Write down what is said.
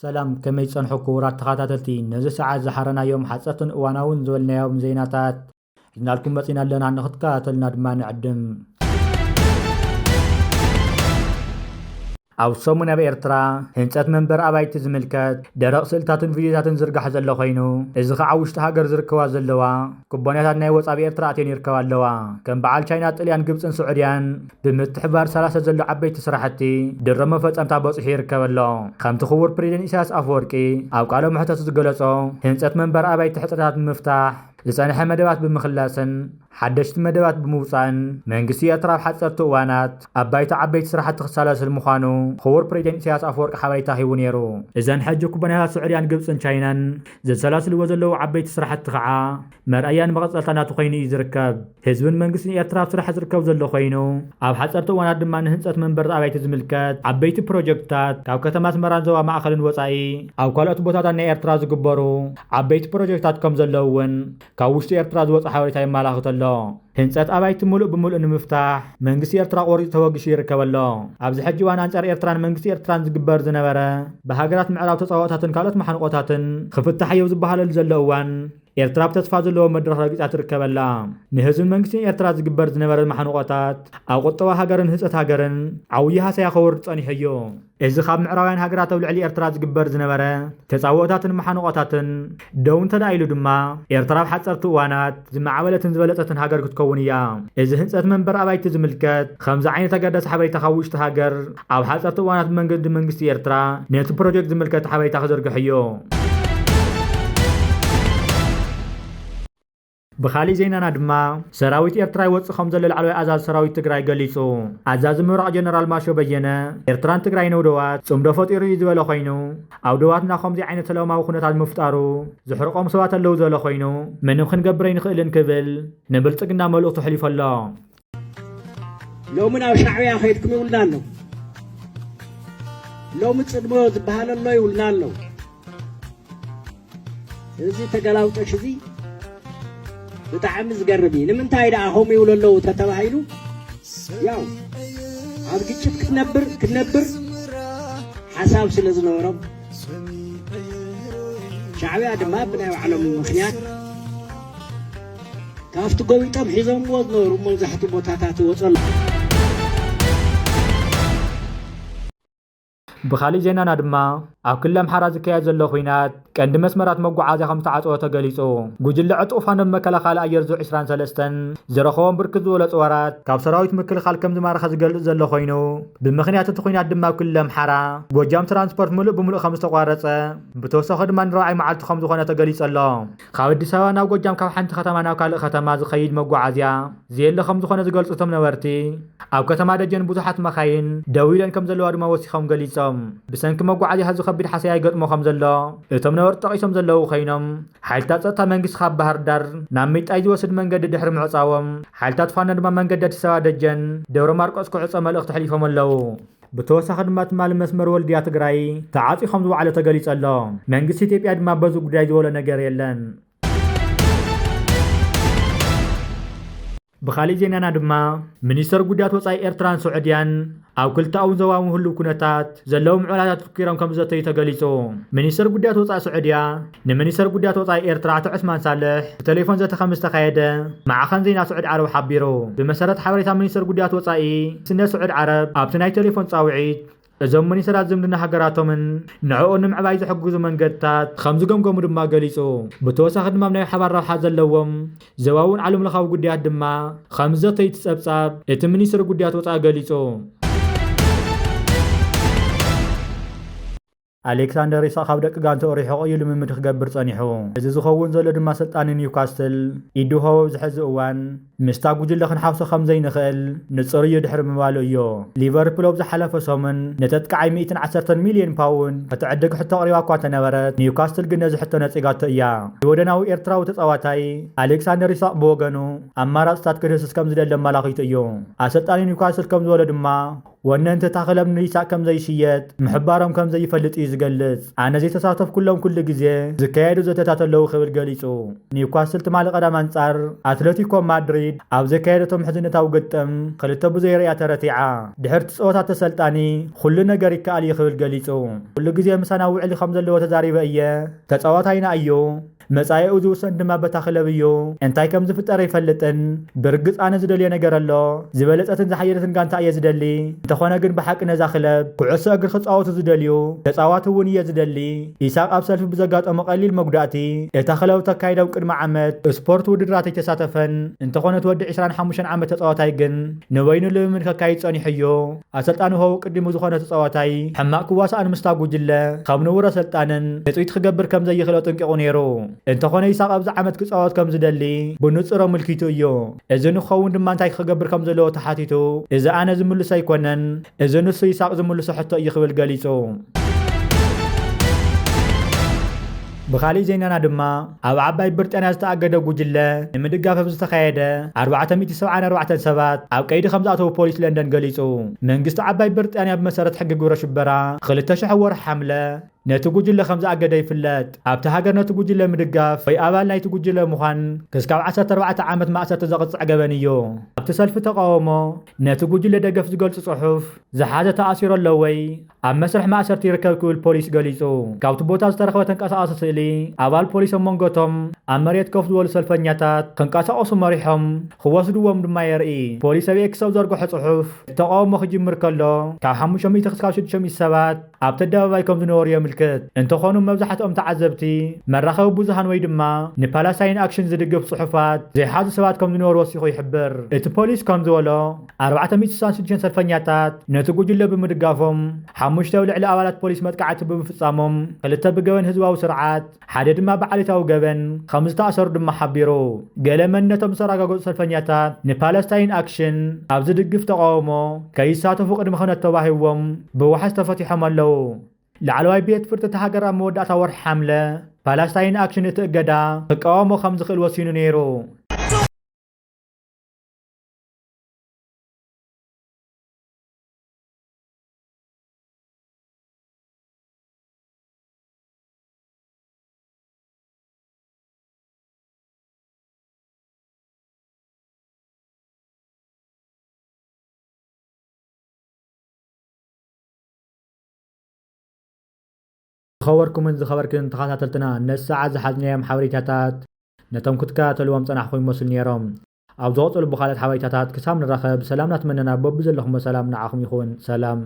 ሰላም ከመይ ጸንሑ ክቡራት ተኸታተልቲ ነዚ ሰዓት ዝሓረናዮም ሓጸርትን እዋናውን ዝበልናዮም ዜናታት ሒዝናልኩም መጺና ኣለና ንኽትከታተሉና ድማ ንዕድም። ኣብ ሰሙን ኣብ ኤርትራ ህንጸት መንበር ኣባይቲ ዝምልከት ደረቕ ስእልታትን ቪድዮታትን ዝርጋሕ ዘሎ ኮይኑ እዚ ከዓ ውሽጢ ሃገር ዝርከባ ዘለዋ ኩባንያታት ናይ ወጻኢ ኤርትራ ኣትየን ይርከባ ኣለዋ። ከም በዓል ቻይና፣ ጣልያን፣ ግብፅን ስዑድያን ብምትሕብባር 30 ዘሎ ዓበይቲ ስራሕቲ ድርብ መፈጸምታ በፂሑ ይርከብ ኣሎ። ከምቲ ክቡር ፕሬዚደንት ኢሳያስ ኣፈወርቂ ኣብ ቃለ መሕተቱ ዝገለጾ ህንጸት መንበር ኣባይቲ ሕፅረታት ብምፍታሕ ዝጸንሐ መደባት ብምኽላስን ሓደሽቲ መደባት ብምውፃእን መንግስቲ ኤርትራ ኣብ ሓጸርቲ እዋናት ኣባይቲ ዓበይቲ ስራሕቲ ክሳለስል ምዃኑ ክቡር ፕሬዚደንት ኢሳያስ ኣፈወርቂ ሓበሬታ ሂቡ ነይሩ። እዘን ሕጂ ኩባንያታት ስዑድያን፣ ግብፅን፣ ቻይናን ዘሰላስልዎ ዘለዉ ዓበይቲ ስራሕቲ ከዓ መርኣያን መቐጸልታ ናቱ ኮይኑ እዩ ዝርከብ። ህዝብን መንግስትን ኤርትራ ኣብ ስራሕ ዝርከቡ ዘሎ ኮይኑ ኣብ ሓጸርቲ እዋናት ድማ ንህንጸት መንበር ኣባይቲ ዝምልከት ዓበይቲ ፕሮጀክትታት ካብ ከተማ ኣስመራን ዞባ ማእኸልን ወጻኢ ኣብ ካልኦት ቦታታት ናይ ኤርትራ ዝግበሩ ዓበይቲ ፕሮጀክትታት ከም ዘለዉ እውን ካብ ውሽጢ ኤርትራ ዝወፀ ሓበሬታ የመላኽት ኣሎ። ህንጸት ኣባይቲ ሙሉእ ብምሉእ ንምፍታሕ መንግስቲ ኤርትራ ቆሪፁ ተወጊሹ ይርከብ ኣሎ። ኣብዚ ሕጂ እዋን ኣንጻር ኤርትራን መንግስቲ ኤርትራን ዝግበር ዝነበረ ብሃገራት ምዕራብ ተፃዋታትን ካልኦት ማሓንቆታትን ክፍታሕ እዩ ዝበሃለሉ ዘሎ እዋን ኤርትራ ብተስፋ ዘለዎ መድረኽ ረጊፃ ትርከበላ። ንህዝብን መንግስትን ኤርትራ ዝግበር ዝነበረ ማሓንቆታት ኣብ ቁጠባ ሃገርን ህንፀት ሃገርን ዓብዪ ሃሳያ ከወርድ ጸኒሑ እዩ። እዚ ካብ ምዕራባውያን ሃገራት ኣብ ልዕሊ ኤርትራ ዝግበር ዝነበረ ተፃወታትን ማሓንቆታትን ደው እንተዳኢሉ ድማ ኤርትራ ኣብ ሓጸርቲ እዋናት ዝማዕበለትን ዝበለፀትን ሃገር ክትከውን እያ። እዚ ህንፀት መንበር ኣባይቲ ዝምልከት ከምዚ ዓይነት ኣገዳሲ ሓበሬታ ካብ ውሽጢ ሃገር ኣብ ሓጸርቲ እዋናት መንገዲ መንግስቲ ኤርትራ ነቲ ፕሮጀክት ዝምልከት ሓበሬታ ክዘርግሕ እዩ። ብኻሊእ ዜናና ድማ ሰራዊት ኤርትራ ይወፅእ ከም ዘሎ ላዕለዋይ ኣዛዚ ሰራዊት ትግራይ ገሊጹ። ኣዛዚ ምብራቕ ጀነራል ማሾ በየነ ኤርትራን ትግራይን ኣብ ደዋት ጽምዶ ፈጢሩ እዩ ዝበለ ኮይኑ ኣብ ደዋትና ከምዚ ዓይነት ሰላማዊ ኩነታት ምፍጣሩ ዝሕርቆም ሰባት ኣለዉ ዝበለ ኮይኑ ምንም ክንገብር ኣይንኽእልን ክብል ንብልጽግና መልእኽቱ ሕሊፉ ኣሎ። ሎሚ ናብ ሻዕብያ ከይድኩም ይብልና ኣሎ። ሎሚ ጽድሞ ዝበሃል ኣሎ ይብልና ኣሎ። እዚ ተገላውጠሽ እዚ ብጣዕሚ ዝገርም እዩ። ንምንታይ ደኣ ከምኡ ይብሉ ኣለዉ ተተባሂሉ ያው ኣብ ግጭት ክትነብር ሓሳብ ስለ ዝነበሮም ሻዕብያ ድማ ብናይ ባዕሎም ምክንያት ካብቲ ጎቢጦም ሒዞምዎ ዝነበሩ መብዛሕትኡ ቦታታት ይወፁ። ብኻሊእ ዜናና ድማ ኣብ ክልል ኣምሓራ ዝካየድ ዘሎ ኩናት ቀንዲ መስመራት መጓዓዝያ ከም ዝተዓፀወ ተገሊጹ። ጉጅለ ዕጡቕ ፋኖ መከላኸሊ ኣየር ዙ 23 ዝረኸቦም ብርክት ዝበሉ ፅዋራት ካብ ሰራዊት ምክልኻል ከም ዝማረኸ ዝገልጽ ዘሎ ኮይኑ ብምኽንያት እቲ ኩናት ድማ ኣብ ክልል ኣምሓራ ጎጃም ትራንስፖርት ሙሉእ ብምሉእ ከም ዝተቋረፀ ብተወሳኺ ድማ ንረብዓይ መዓልቲ ከም ዝኾነ ተገሊጹ ኣሎ። ካብ ኣዲስ ኣበባ ናብ ጎጃም ካብ ሓንቲ ከተማ ናብ ካልእ ከተማ ዝኸይድ መጓዓዝያ ዘየለ ከም ዝኾነ ዝገልጹ እቶም ነበርቲ ኣብ ከተማ ደጀን ብዙሓት መኻይን ደው ኢለን ከም ዘለዋ ድማ ወሲኾም ገሊፆም። ብሰንኪ መጓዓዝያ ህዝቢ ከቢድ ሓሰያ ይገጥሞ ከም ዘሎ እቶም ነበርቲ ጠቂሶም ዘለዉ ኮይኖም ሓይልታት ጸጥታ መንግስቲ ካብ ባህር ዳር ናብ ሚጣይ ዝወስድ መንገዲ ድሕሪ ምዕፃዎም ሓይልታት ፋኖ ድማ መንገዲ ኣዲስ ኣበባ ደጀን ደብረ ማርቆስ ክዕፀ መልእኽቲ ሕሊፎም ኣለዉ። ብተወሳኺ ድማ ትማሊ መስመር ወልድያ ትግራይ ተዓፂ ከም ዝወዓለ ተገሊጹ ኣሎ። መንግስቲ ኢትዮጵያ ድማ በዚ ጉዳይ ዝበሎ ነገር የለን። ብኻሊእ ዜናና ድማ ሚኒስተር ጉዳያት ወጻኢ ኤርትራን ስዑድያን ኣብ ክልተ ኣውን ዞባዊ ህልው ኩነታት ዘለዉ ምዕባላት ተፈኪሮም ከም ዘተዩ ተገሊጹ። ሚኒስተር ጉዳያት ወጻኢ ስዑድያ ንሚኒስተር ጉዳያት ወጻኢ ኤርትራ ኣቶ ዑስማን ሳልሕ ብቴሌፎን ዘተ ከም ዝተኻየደ ማዕኸን ዜና ስዑድ ዓረብ ሓቢሩ። ብመሰረት ሓበሬታ ሚኒስተር ጉዳያት ወጻኢ ስነ ስዑድ ዓረብ ኣብቲ ናይ ቴሌፎን ጻውዒት እዞም ሚኒስተራት ዝምድና ሃገራቶምን ንዕኡ ንምዕባይ ዝሕግዙ መንገድታት ከም ዝገምገሙ ድማ ገሊጹ። ብተወሳኺ ድማ ናይ ሓባር ረብሓ ዘለዎም ዞባውን ዓለም ለኻዊ ጉዳያት ድማ ከም ዘተዩ ትጸብጻብ እቲ ሚኒስትር ጉዳያት ወጻኢ ገሊጹ። ኣሌክሳንደር ኢሳቅ ካብ ደቂ ጋንታ ሪሑ ቆዩ ልምምድ ክገብር ጸኒሑ። እዚ ዝኸውን ዘሎ ድማ ስልጣን ኒውካስትል ኢድሆ ዝሕዚ እዋን ምስታ ጉጅለ ክንሓውሶ ከም ዘይንኽእል ንጹር እዩ ድሕሪ ምባሉ እዩ። ሊቨርፑል ኣብ ዝሓለፈ ሰሙን ነተጥቃዓይ 110 ሚልዮን ፓውንድ ከተዕድግ ሕቶ ቀሪባ እኳ ተነበረት ኒውካስትል ግን ነዚ ሕቶ ነፂጋቶ እያ። ወደናዊ ኤርትራዊ ተጻዋታይ ኣሌክሳንደር ኢሳቅ ብወገኑ ኣማራፅታት ክድህስስ ከም ዝደለ ኣመላኺቱ እዩ። ኣሰልጣኒ ኒውካስትል ከም ዝበሎ ድማ ወነንቲ ታኸለም ንይሳቅ ከም ዘይሽየጥ ምሕባሮም ከም ዘይፈልጥ እዩ ዝገልጽ ኣነ ዘይተሳተፍ ኩሎም ኩሉ ግዜ ዝካየዱ ዘተታት ኣለዉ ክብል ገሊጹ ኒውካስል ትማሊ ቀዳም አንጻር አትሌቲኮ ማድሪድ ኣብ ዘካየደቶ ምሕዝነታዊ ግጥም 2-0 ተረቲዓ ድሕርቲ ጸወታ ተሰልጣኒ ኩሉ ነገር ይከኣል እዩ ክብል ገሊጹ ኩሉ ግዜ ምሳና ውዕሊ ከም ዘለዎ ተዛሪበ እየ ተጻዋታይና እዩ መጻኤኡ ዝውሰን ድማ በታ ክለብ እዩ እንታይ ከም ዝፍጠር ይፈልጥን ብርግጽ ኣነ ዝደልዮ ነገር ኣሎ ዝበለጸትን ዝሓየለትን ጋንታ እየ ዝደሊ እንተኾነ ግን ብሓቂ ነዛ ክለብ ኩዕሶ እግሪ ክጻወቱ ዝደልዩ ተጻዋቲ እውን እየ ዝደሊ ኢሳቅ ኣብ ሰልፊ ብዘጋጠሞ ቀሊል መጉዳእቲ እታ ክለብ ተካይደው ቅድሚ ዓመት ስፖርት ውድድራት ኣይተሳተፈን እንተኾነ ትወዲ 25 ዓመት ተጻዋታይ ግን ንበይኑ ልምምድ ከካይድ ጸኒሑ እዩ ኣሰልጣኑ ሆው ቅድሙ ዝኾነ ተጻዋታይ ሕማቅ ክዋሳእን ምስታ ጉጅለ ከም ንቡር ኣሰልጣንን ትጽኢት ክገብር ከም ዘይኽእሎ ጥንቂቑ ነይሩ እንተኾነ ይሳቅ ኣብዚ ዓመት ክጻወት ከም ዝደሊ ብንጹር ምልክቱ እዩ እዚ ንኸውን ድማ እንታይ ክገብር ከም ዘለዎ ተሓቲቱ እዚ ኣነ ዝምልሶ ኣይኮነን እዚ ንሱ ይሳቅ ዝምልሶ ሕቶ እዩ ክብል ገሊጹ ብኻሊእ ዜናና ድማ ኣብ ዓባይ ብሪጣንያ ዝተኣገደ ጉጅለ ንምድጋፍ ዝተኻየደ 474 ሰባት ኣብ ቀይዲ ከም ዝኣተዉ ፖሊስ ለንደን ገሊጹ መንግስቲ ዓባይ ብሪጣንያ ብመሰረት ሕጊ ግብረ ሽበራ 2000 ወርሒ ሓምለ ነቲ ጉጅለ ከም ዝኣገደ ይፍለጥ ኣብቲ ሃገር ነቲ ጉጅለ ምድጋፍ ወይ ኣባል ናይቲ ጉጅለ ምዃን ክስካብ 14 ዓመት ማእሰርቲ ዘቕፅዕ ገበን እዩ ኣብቲ ሰልፊ ተቃውሞ ነቲ ጉጅለ ደገፍ ዝገልጹ ጽሑፍ ዝሓዘ ተኣሲሩ ኣሎ ወይ ኣብ መስርሕ ማእሰርቲ ይርከብ ክብል ፖሊስ ገሊጹ ካብቲ ቦታ ዝተረኸበ ተንቀሳቓሲ ስእሊ ኣባል ፖሊስ ኣብ መንጎቶም ኣብ መሬት ኮፍ ዝበሉ ሰልፈኛታት ክንቀሳቐሱ መሪሖም ክወስድዎም ድማ የርኢ ፖሊስ ኣብ ኤክስ ኣብ ዘርግሖ ጽሑፍ ተቃውሞ ክጅምር ከሎ ካብ 500 ክሳብ 600 ሰባት ኣብቲ ኣደባባይ ከም ዝነበሩ የምልክት እንተኾኑ መብዛሕትኦም ተዓዘብቲ መራኸቢ ብዙሃን ወይ ድማ ንፓለስታይን ኣክሽን ዝድግፍ ጽሑፋት ዘይሓዙ ሰባት ከም ዝነበሩ ወሲኹ ይሕብር እቲ ፖሊስ ከም ዝበሎ 466 ሰልፈኛታት ነቲ ጉጅለ ብምድጋፎም 5 ልዕሊ ኣባላት ፖሊስ መጥቃዕቲ ብምፍጻሞም 2 ብገበን ህዝባዊ ስርዓት ሓደ ድማ ብዓለታዊ ገበን ከም ዝተኣሰሩ ድማ ሓቢሩ ገለ መንነቶም ዝተረጋገፁ ሰልፈኛታት ንፓለስታይን ኣክሽን ኣብ ዝድግፍ ተቃውሞ ከይሳተፉ ቅድሚ ክነት ተባሂቦም ብዋሕስ ተፈቲሖም ኣለዉ ላዕለዋይ ቤት ፍርዲ እታ ሃገር ኣብ መወዳእታ ወርሒ ሓምለ ፓለስታይን ኣክሽን እቲ እገዳ ክቃወሞ ከም ዝኽእል ወሲኑ ነይሩ خبركم ዝኸበርክን ተኸታተልትና ነዚ ሰዓት ዝሓዝናዮም ሓበሬታታት ነቶም ክትከታተልዎም ፀናሕኩም ይመስሉ ነይሮም ኣብ ዝቐፅሉ ብኻልኦት ሓበሬታታት ክሳብ ንራኸብ ሰላም ናትመነና በቢ ዘለኹም ሰላም ንዓኹም ይኹን ሰላም